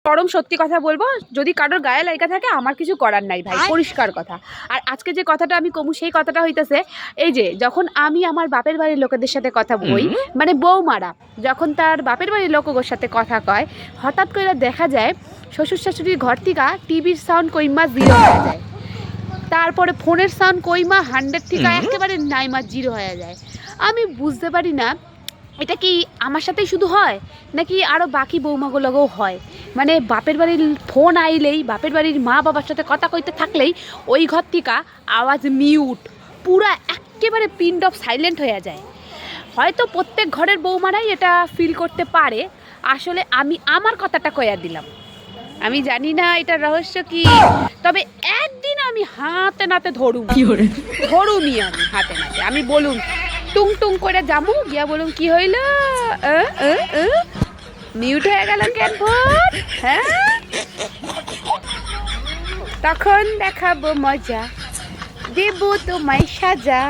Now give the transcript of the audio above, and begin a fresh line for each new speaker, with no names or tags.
চরম সত্যি কথা বলবো, যদি কারোর গায়ে লাগা থাকে আমার কিছু করার নাই ভাই, পরিষ্কার কথা। আর আজকে যে কথাটা আমি কমু সেই কথাটা হইতেছে এই যে, যখন আমি আমার বাপের বাড়ির লোকেদের সাথে কথা বই, মানে বৌমারা যখন তার বাপের বাড়ির লোকের সাথে কথা কয়, হঠাৎ করে দেখা যায় শ্বশুর শাশুড়ির ঘর থেকে টিভির সাউন্ড কইমা 0 হয়ে যায়, তারপরে ফোনের সাউন্ড কইমা 100 থেকে একেবারে নাইমা 0 হয়ে যায়। আমি বুঝতে পারি না এটা কি আমার সাথেই শুধু হয় নাকি আরও বাকি বৌমাগুলোও হয়। মানে বাপের বাড়ির ফোন আইলেই, বাপের বাড়ির মা বাবার সাথে কথা কইতে থাকলেই ওই ঘর থেকে আওয়াজ মিউট, পুরা একেবারে পিন অফ সাইলেন্ট হয়ে যায়। হয়তো প্রত্যেক ঘরের বৌমারাই এটা ফিল করতে পারে। আসলে আমি আমার কথাটা কইয়া দিলাম, আমি জানি না এটার রহস্য কি, তবে একদিন আমি হাতে নাতে ধরুমি আমি হাতে নাতে, আমি বলুন টুং টুং করে যামু গিয়া বলুন কি হইল, মিউট হয়ে গেল কেন ফোন, হ্যাঁ তখন দেখাবো মজা, দেবো তোমায় সাজা।